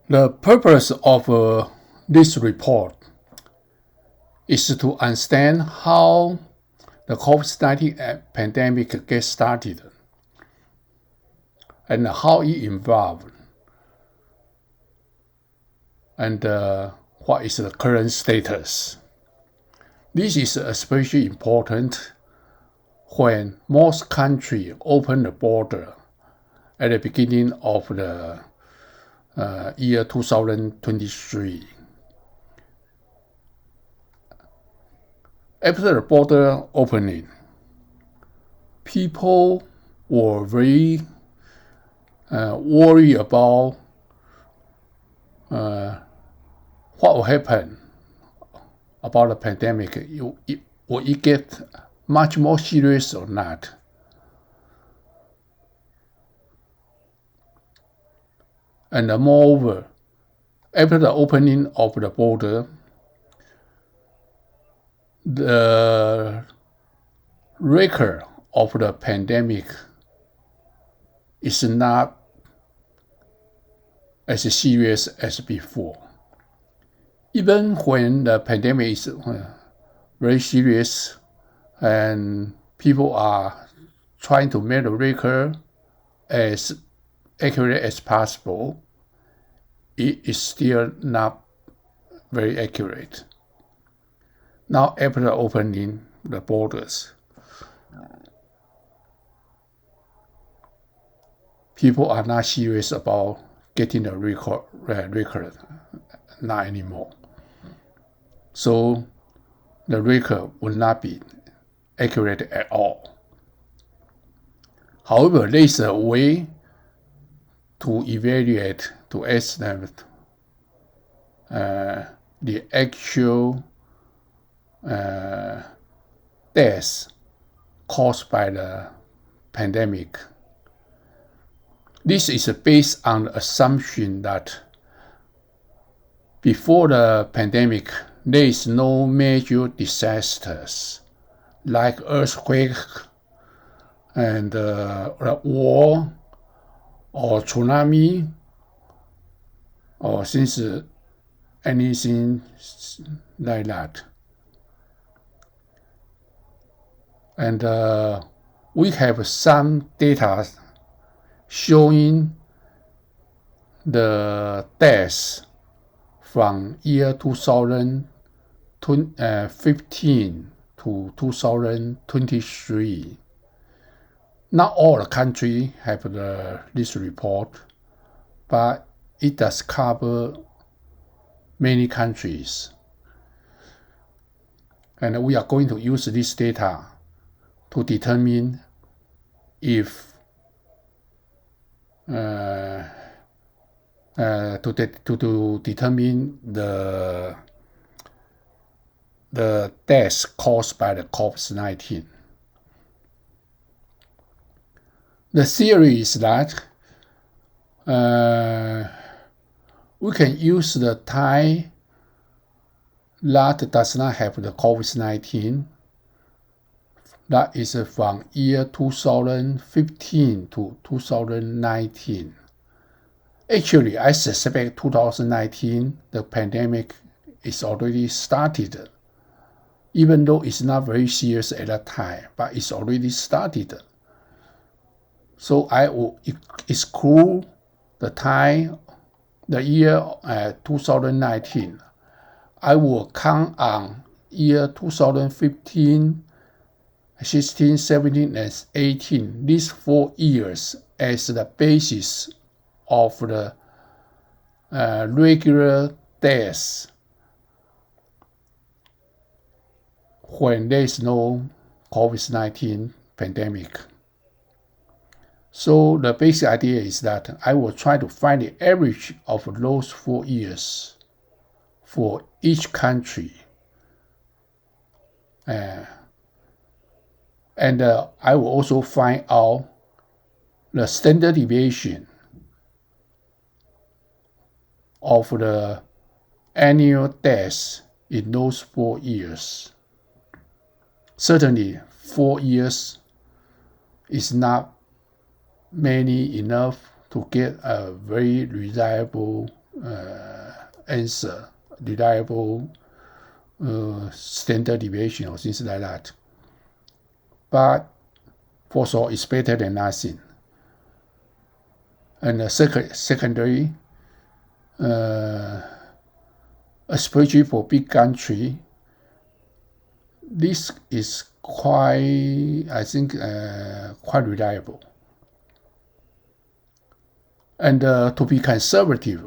The purpose of this report is to understand how the COVID-19 pandemic gets started and how it evolved and what is the current status. This is especially important when most countries open the border at the beginning of the year 2023. After the border opening, people were very worried about what will happen about the pandemic. Will it get much more serious or not? And moreover, after the opening of the border, the record of the pandemic is not as serious as before. Even when the pandemic is very serious and people are trying to make the record as accurate as possible, it is still not very accurate. Now, after opening the borders, people are not serious about getting the record, not anymore. So the record will not be accurate at all. However, there is a way to evaluate, to estimate the actual deaths caused by the pandemic. This is based on the assumption that before the pandemic, there is no major disasters like earthquake and war or tsunami or since anything like that. And we have some data showing the deaths from year 2015 to 2023. Not all the countries have this report, but it does cover many countries. And we are going to use this data to determine if to determine the deaths caused by the COVID-19. The theory is that we can use the time that does not have the COVID-19, that is from year 2015 to 2019. Actually, I suspect 2019, the pandemic is already started, even though it's not very serious at that time, but it's already started. So I will exclude the time, the year 2019. I will count on year 2015, 16, 17, and 18, these 4 years as the basis of the regular deaths when there is no COVID-19 pandemic. So the basic idea is that I will try to find the average of those 4 years for each country. And I will also find out the standard deviation of the annual deaths in those 4 years. Certainly, 4 years is not many enough to get a very reliable answer, reliable standard deviation or things like that. But for sure, it's better than nothing. And secondary, especially for big country, this is quite, I think, quite reliable. And to be conservative,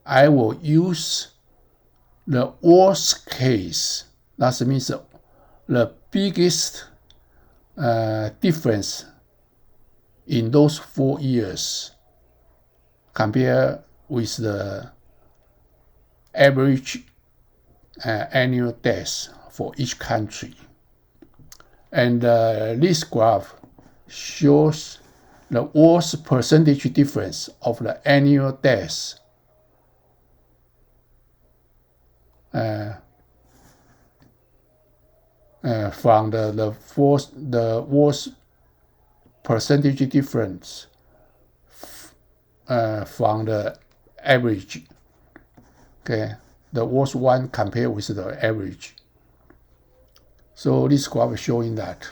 I will use the worst case. That means the biggest difference in those 4 years compared with the average annual deaths for each country. And this graph shows the worst percentage difference of the annual deaths from the worst percentage difference from the average. Okay, the worst one compared with the average. So this graph is showing that.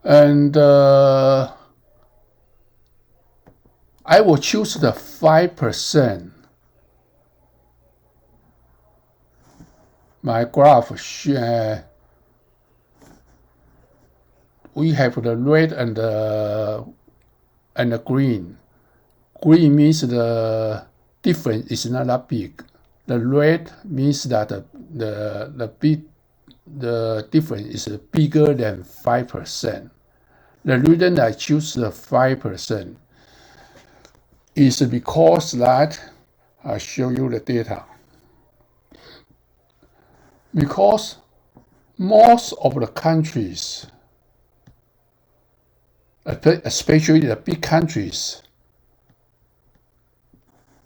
And I will choose the 5%. My graph, we have the red and the green. Green means the difference is not that big. The red means that the difference is bigger than 5%. The reason I choose the 5% is because that I show you the data. Because most of the countries, especially the big countries,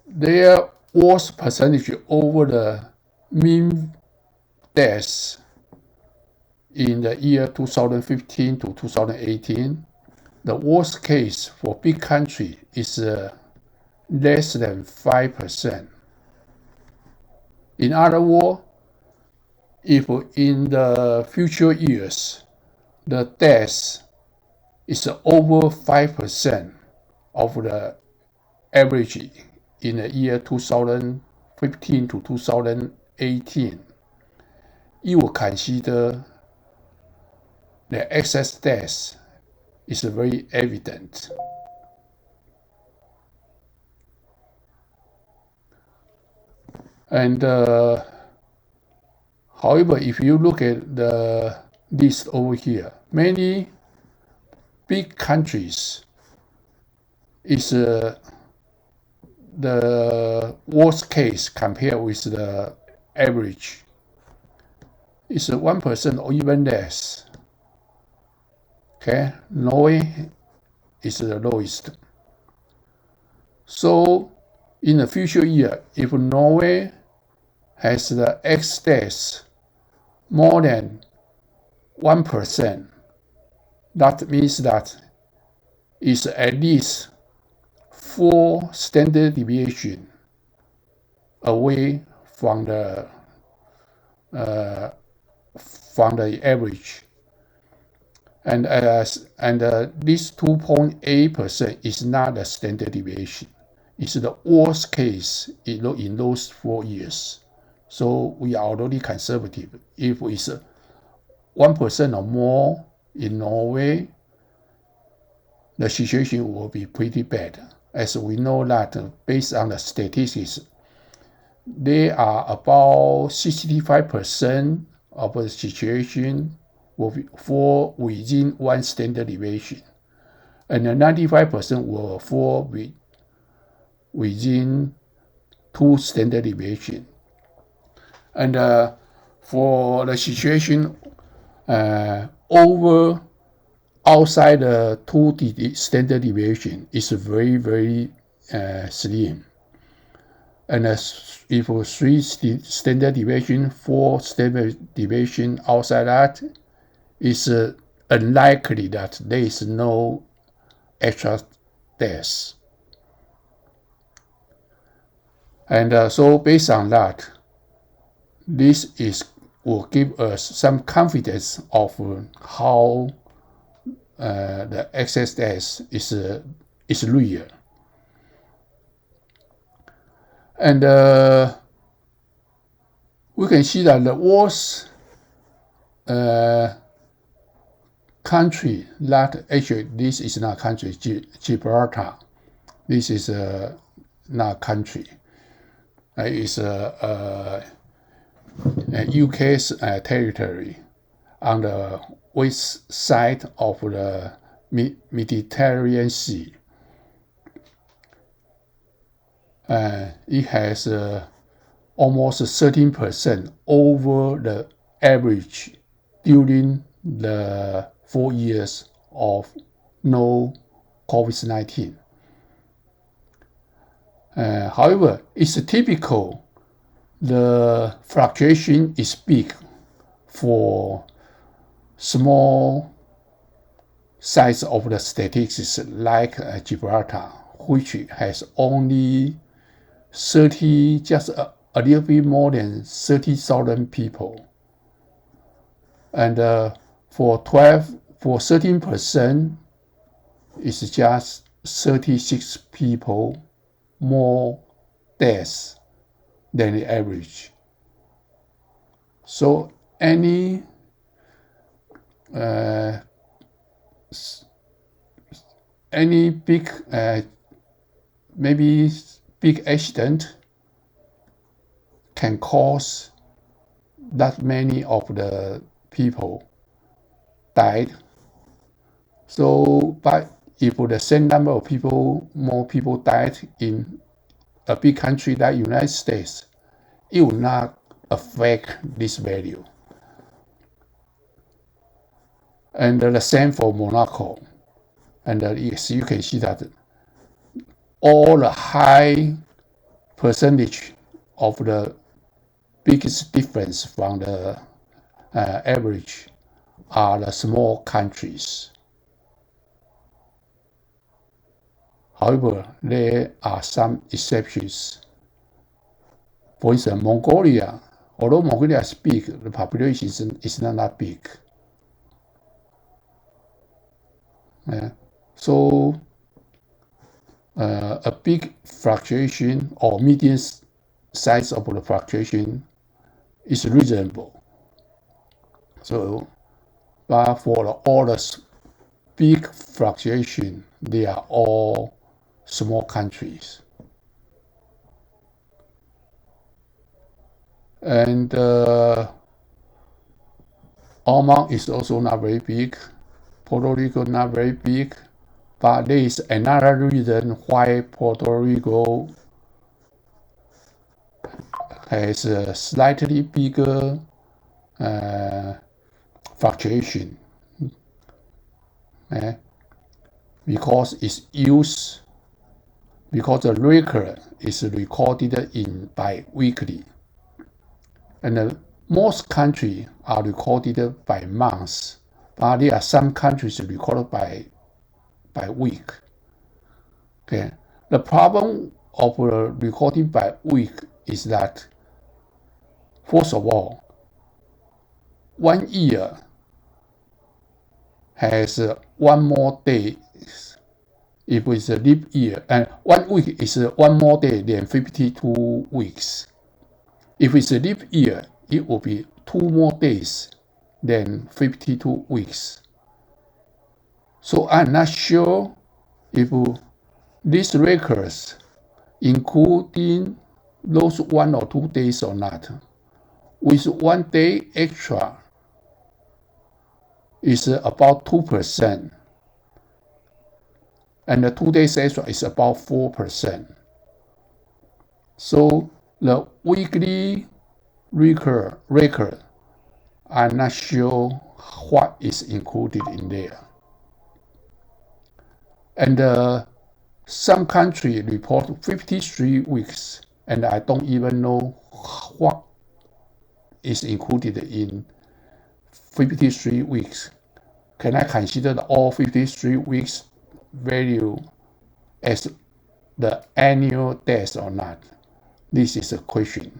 their worst percentage over the mean deaths in the year 2015 to 2018, the worst case for big country is less than 5%. In other words, if in the future years the death is over 5% of the average in the year 2015 to 2018, you will consider the excess death is very evident. And however, if you look at the list over here, many big countries is the worst case compared with the average. It's 1% or even less. Okay, Norway is the lowest. So in the future year, if Norway has the excess deaths more than 1%, that means that it's at least 4 standard deviation away from the average. And this 2.8% is not a standard deviation. It's the worst case in those 4 years. So we are already conservative. If it's 1% or more in Norway, the situation will be pretty bad. As we know that based on the statistics, they are about 65% of the situation will fall within 1 standard deviation, and 95% will fall within 2 standard deviation. And for the situation outside the 2 standard deviation is very, very slim. And if 3 standard deviation, 4 standard deviation outside that, it's unlikely that there is no extra deaths. And so based on that, this will give us some confidence of how the XSS is real. And we can see that the worst country that actually this is not country, Gibraltar. This is not country. It's UK's territory on the west side of the Mediterranean Sea. It has almost 13% over the average during the 4 years of no COVID-19. However, it's typical the fluctuation is big for small size of the statistics like Gibraltar, which has only just a little bit more than 30,000 people. And for 13%, it's just 36 people more deaths than the average. So any big maybe big accident can cause that many of the people died. So, but if the same number of people, more people died in a big country like United States, it will not affect this value. And the same for Monaco. And yes, you can see that all the high percentage of the biggest difference from the average are the small countries. However, there are some exceptions. For instance, Mongolia, although Mongolia is big, the population is not that big. So a big fluctuation or median size of the fluctuation is reasonable. So, but for all the big fluctuation, they are all small countries. And Oman is also not very big. Puerto Rico not very big. But there is another reason why Puerto Rico has a slightly bigger fluctuation. Because the record is recorded in bi-weekly. And most countries are recorded by months, but there are some countries recorded by week. Okay. The problem of recording by week is that, first of all, 1 year has 1 more day. If it's a leap year, and 1 week is 1 more day than 52 weeks. If it's a leap year, it will be 2 more days than 52 weeks. So I'm not sure if these records including those 1 or 2 days or not. With 1 day extra is about 2%. And the 2 days extra is about 4%. So the weekly record, I'm not sure what is included in there. And some countries report 53 weeks, and I don't even know what is included in 53 weeks. Can I consider all 53 weeks value as the annual death or not? This is a question.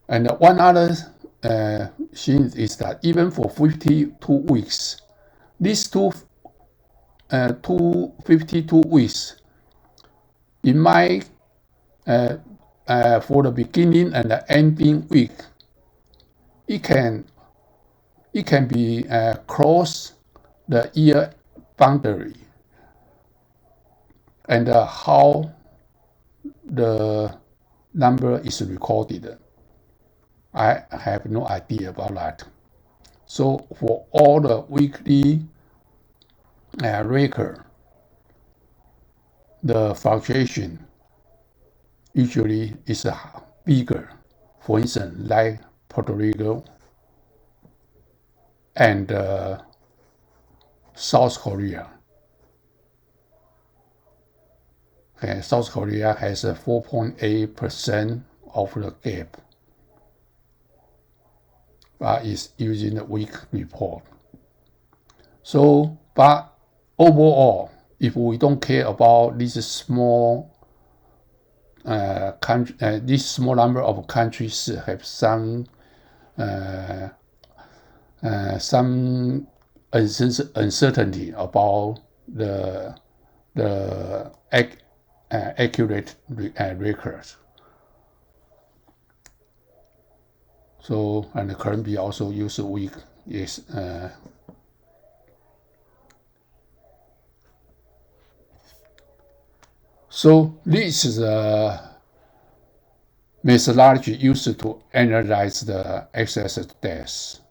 And one other thing is that even for 52 weeks, these two 52 weeks, in my for the beginning and the ending week, it can be cross the year boundary, and how the number is recorded, I have no idea about that. So for all the weekly record, the fluctuation usually is bigger. For instance, like Puerto Rico and South Korea. Okay, South Korea has a 4.8% of the gap, but is using the week report. So, but overall, if we don't care about this small this small number of countries have some uncertainty about the accurate records. So, and the currently also use a week is so this is a methodology used to analyze the excess deaths.